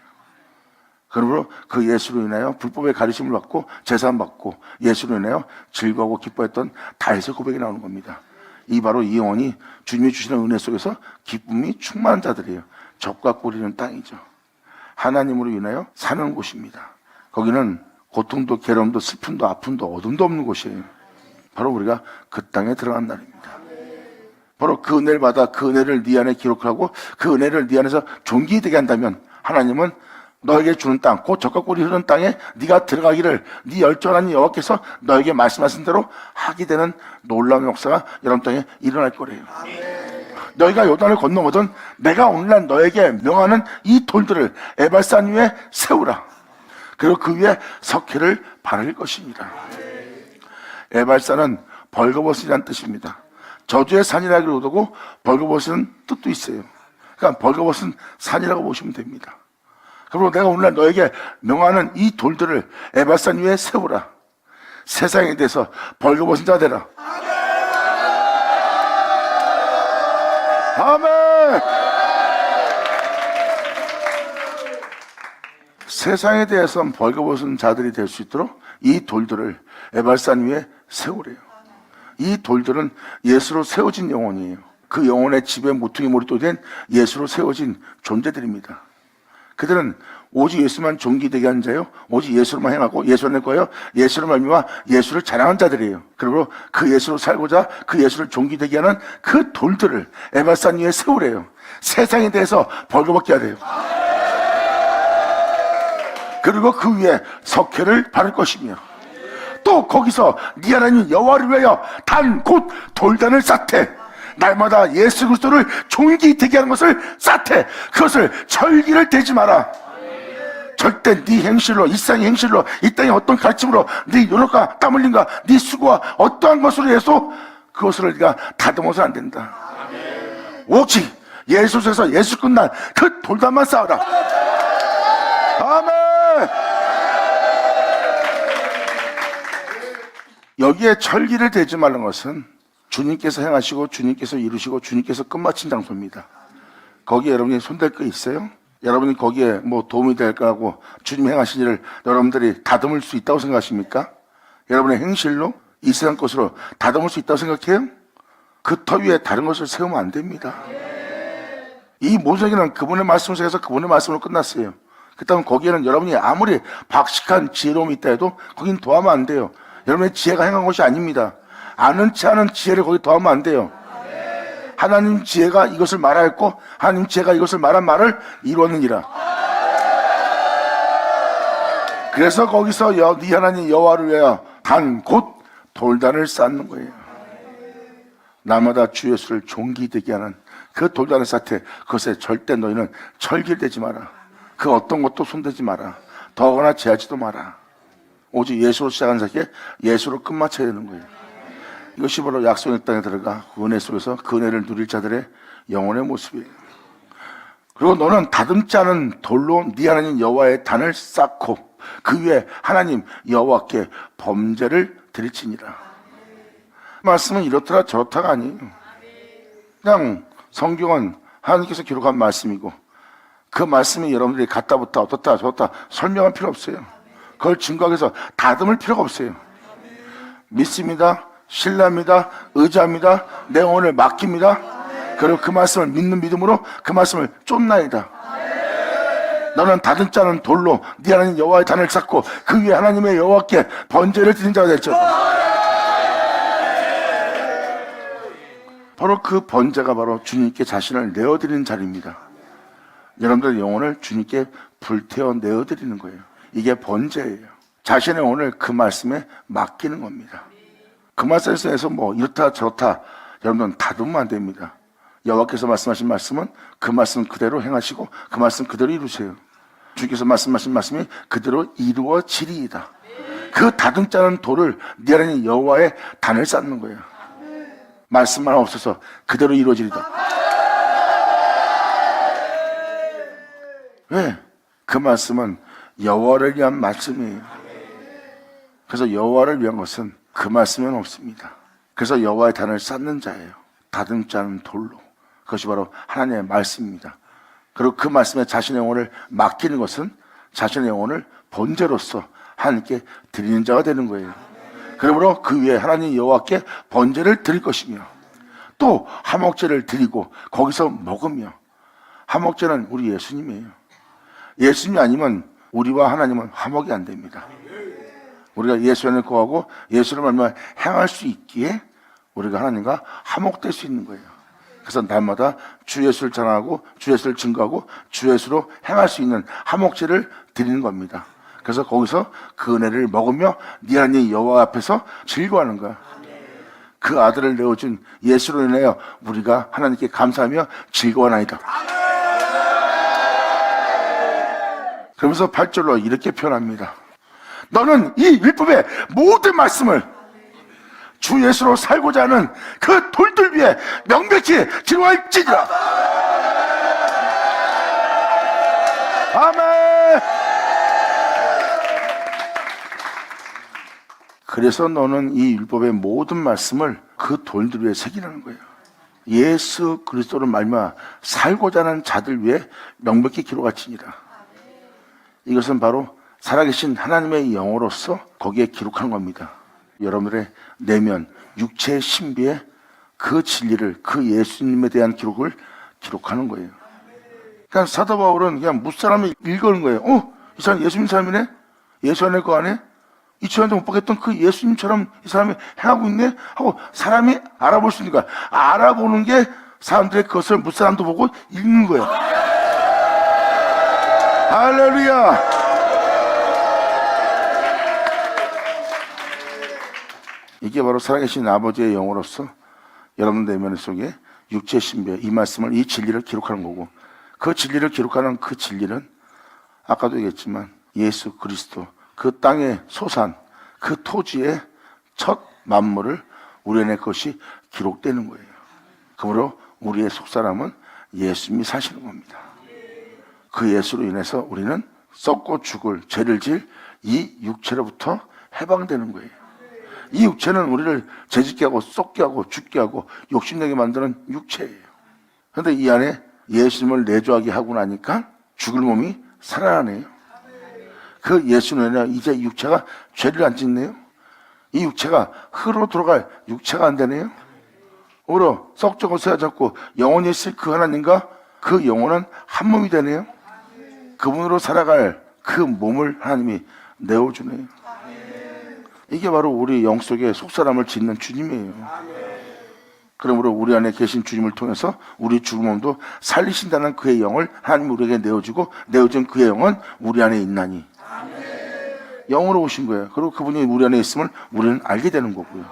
그러므로 그 예수로 인하여 불법의 가르침을 받고 제사함 받고 예수로 인하여 즐거워하고 기뻐했던 다윗의 고백이 나오는 겁니다. 이 바로 이 영혼이 주님이 주시는 은혜 속에서 기쁨이 충만한 자들이에요. 젖과 꿀이는 땅이죠. 하나님으로 인하여 사는 곳입니다. 거기는 고통도 괴로움도 슬픔도 아픔도 어둠도 없는 곳이에요. 바로 우리가 그 땅에 들어간 날입니다. 바로 그 은혜를 받아 그 은혜를 네 안에 기록하고 그 은혜를 네 안에서 존귀 되게 한다면 하나님은 너에게 주는 땅, 곧 젖과 꿀이 흐르는 땅에 네가 들어가기를 네 열전하는 여호와께서 너에게 말씀하신 대로 하게 되는 놀라운 역사가 여러분 땅에 일어날 거래요. 너희가 요단을 건너거든 내가 오늘날 너에게 명하는 이 돌들을 에발산 위에 세우라. 그리고 그 위에 석회를 바를 것입니다. 에발산은 벌거벗이라는 뜻입니다. 저주의 산이라기도 하고 벌거벗은 뜻도 있어요. 그러니까 벌거벗은 산이라고 보시면 됩니다. 그리고 내가 오늘날 너에게 명하는 이 돌들을 에발산 위에 세우라. 세상에 대해서 벌거벗은 자 되라. 아멘. 세상에 대해서는 벌거벗은 자들이 될 수 있도록 이 돌들을 에발산 위에 세우래요. 이 돌들은 예수로 세워진 영혼이에요. 그 영혼의 집에 모퉁이 몰이돌이 된 예수로 세워진 존재들입니다. 그들은 오직 예수만 존귀되게 한 자요, 오직 예수로만 행하고 예수를 낼 거예요, 예수로 말미암아 예수를 자랑한 자들이에요. 그리고 그 예수로 살고자 그 예수를 존귀되게 하는 그 돌들을 에발산 위에 세우래요. 세상에 대해서 벌거벗게 하래요. 그리고 그 위에 석회를 바를 것이며, 또 거기서 네 하나님 여호와를 위하여 단 곧 돌단을 쌓되 날마다 예수 그리스도를 존귀되게 하는 것을 쌓되 그것을 절기를 대지 마라. 절대 네 행실로, 일상의 행실로, 이 땅의 어떤 가르침으로, 네 노력과 땀 흘림과 네 수고와 어떠한 것으로 해서 그것을 네가 다듬어서 안 된다. 오직 예수에서 예수 끝난 그 돌단만 쌓아라. 아멘. 여기에 절기를 대지 말는 것은 주님께서 행하시고 주님께서 이루시고 주님께서 끝마친 장소입니다. 거기에 여러분이 손댈 거 있어요? 여러분이 거기에 뭐 도움이 될 거라고 주님 행하신 일을 여러분들이 다듬을 수 있다고 생각하십니까? 여러분의 행실로 이 세상 것으로 다듬을 수 있다고 생각해요? 그 터 위에 다른 것을 세우면 안 됩니다. 이 모세기는 그분의 말씀을 세워서 그분의 말씀으로 끝났어요. 그렇다면 거기에는 여러분이 아무리 박식한 지혜로움이 있다 해도 거긴 더하면 안 돼요. 여러분의 지혜가 행한 것이 아닙니다. 아는 체 하는 지혜를 거기 더하면 안 돼요. 하나님 지혜가 이것을 말하였고 하나님 지혜가 이것을 말한 말을 이루었느니라. 그래서 거기서 네 하나님 여호와를 위하여 단 곧 돌단을 쌓는 거예요. 날마다 주 예수를 존귀되게 하는 그 돌단을 쌓되 그것에 절대 너희는 철길되지 마라. 그 어떤 것도 손대지 마라. 더하거나 제하지도 마라. 오직 예수로 시작한 자에게 예수로 끝마쳐야 되는 거예요. 이것이 바로 약속의 땅에 들어가 그 은혜 속에서 그 은혜를 누릴 자들의 영혼의 모습이에요. 그리고 너는 다듬지 않은 돌로 네 하나님 여호와의 단을 쌓고 그 위에 하나님 여호와께 범죄를 드리치니라. 말씀은 이렇더라 저렇다가 아니에요. 그냥 성경은 하나님께서 기록한 말씀이고 그 말씀이 여러분들이 갖다부터 어떻다 저렇다 설명할 필요 없어요. 그걸 증거하기 위해서 다듬을 필요가 없어요. 믿습니다. 신뢰합니다. 의지합니다. 내 영혼을 맡깁니다. 그리고 그 말씀을 믿는 믿음으로 그 말씀을 쫓나이다. 너는 다듬지 않은 돌로 네 하나님 여호와의 단을 쌓고 그 위에 하나님의 여호와께 번제를 드린 자가 될지어다. 바로 그 번제가 바로 주님께 자신을 내어드리는 자리입니다. 여러분들의 영혼을 주님께 불태워 내어드리는 거예요. 이게 번제예요. 자신의 영혼을 그 말씀에 맡기는 겁니다. 그 말씀에서 뭐 이렇다 저렇다 여러분들은 다듬으면 안 됩니다. 여호와께서 말씀하신 말씀은 그 말씀 그대로 행하시고 그 말씀 그대로 이루세요. 주께서 말씀하신 말씀이 그대로 이루어지리이다. 그 다듬지 않은 돌을 네 하나님 여호와의 단을 쌓는 거예요. 말씀만 없어서 그대로 이루어지리다. 왜? 그 말씀은 여호와를 위한 말씀이에요. 그래서 여호와를 위한 것은 그 말씀은 없습니다. 그래서 여호와의 단을 쌓는 자예요. 다듬지 않은 돌로. 그것이 바로 하나님의 말씀입니다. 그리고 그 말씀에 자신의 영혼을 맡기는 것은 자신의 영혼을 번제로서 하나님께 드리는 자가 되는 거예요. 그러므로 그 위에 하나님 여호와께 번제를 드릴 것이며 또 화목제를 드리고 거기서 먹으며, 화목제는 우리 예수님이에요. 예수님이 아니면 우리와 하나님은 화목이 안 됩니다. 우리가 예수를 구하고 예수를 말미암아 행할 수 있기에 우리가 하나님과 화목될 수 있는 거예요. 그래서 날마다 주 예수를 전하고 주 예수를 증거하고 주 예수로 행할 수 있는 화목제를 드리는 겁니다. 그래서 거기서 그 은혜를 먹으며 네 하나님 여호와 앞에서 즐거워하는 거야. 그 아들을 내어준 예수로 인하여 우리가 하나님께 감사하며 즐거워하나이다. 그러면서 8절로 이렇게 표현합니다. 너는 이 율법의 모든 말씀을 주 예수로 살고자 하는 그 돌들 위에 명백히 기록할지니라. 아멘. 그래서 너는 이 율법의 모든 말씀을 그 돌들 위에 새기라는 거예요. 예수 그리스도를 말미암아 살고자 하는 자들 위에 명백히 기록할지니라. 이것은 바로 살아계신 하나님의 영으로서 거기에 기록한 겁니다. 여러분들의 내면 육체의 신비에 그 진리를, 그 예수님에 대한 기록을 기록하는 거예요. 그냥 사도 바울은 그냥 무사람이 읽어는 거예요. 이 사람 예수님 사람이네? 예수 안에 그 안에? 2000년 전 못 보겠던 그 예수님처럼 이 사람이 행하고 있네? 하고 사람이 알아볼 수 있는 거야. 알아보는 게 사람들의 그것을 무사람도 보고 읽는 거예요. 할렐루야! 이게 바로 살아계신 아버지의 영으로서 여러분 내면 속에 육체 신비, 이 말씀을, 이 진리를 기록하는 거고, 그 진리를 기록하는 그 진리는 아까도 얘기했지만 예수 그리스도, 그 땅의 소산, 그 토지의 첫 만물을 우리 안에 것이 기록되는 거예요. 그러므로 우리의 속사람은 예수님이 사시는 겁니다. 그 예수로 인해서 우리는 썩고 죽을 죄를 지을 이 육체로부터 해방되는 거예요. 이 육체는 우리를 죄짓게 하고 썩게 하고 죽게 하고 욕심내게 만드는 육체예요. 그런데 이 안에 예수님을 내조하게 하고 나니까 죽을 몸이 살아나네요. 그 예수는 이제 육체가 죄를 안 짓네요. 이 육체가 흙으로 돌아갈 육체가 안 되네요. 오히려 썩적고 세어졌고 영원히 있을 그 하나님과 그 영혼은 한 몸이 되네요. 그분으로 살아갈 그 몸을 하나님이 내어주네요. 이게 바로 우리 영 속에 속사람을 짓는 주님이에요. 그러므로 우리 안에 계신 주님을 통해서 우리 죽은 몸도 살리신다는 그의 영을 하나님이 우리에게 내어주고, 내어준 그의 영은 우리 안에 있나니. 영으로 오신 거예요. 그리고 그분이 우리 안에 있음을 우리는 알게 되는 거고요.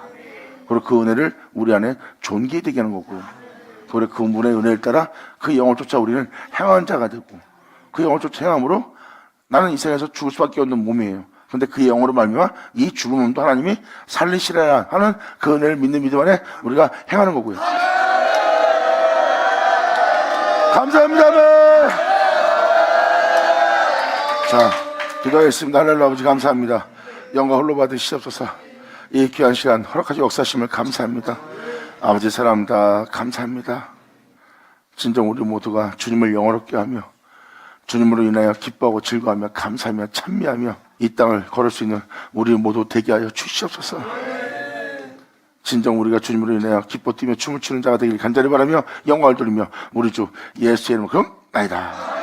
그리고 그 은혜를 우리 안에 존귀되게 하는 거고요. 그리고 그분의 은혜를 따라 그 영을 쫓아 우리는 행한 자가 되고, 그 영을 쫓아 행함으로 나는 이 세상에서 죽을 수밖에 없는 몸이에요. 그런데 그 영으로 말미암아 이 죽은 몸도 하나님이 살리시라 하는 그 은혜를 믿는 믿음 안에 우리가 행하는 거고요. 감사합니다. 네. 자, 기도하겠습니다. 하늘의 아버지 감사합니다. 영광 홀로 받으시옵소서. 이 귀한 시간 허락하시 역사심을 감사합니다. 아버지 사랑합니다. 감사합니다. 진정 우리 모두가 주님을 영화롭게 하며 주님으로 인하여 기뻐하고 즐거워하며 감사하며 찬미하며 이 땅을 걸을 수 있는 우리 모두 되게 하여 주시옵소서. 진정 우리가 주님으로 인하여 기뻐 뛰며 춤을 추는 자가 되길 간절히 바라며 영광을 돌리며 우리 주 예수의 이름으로 그럼 나이다.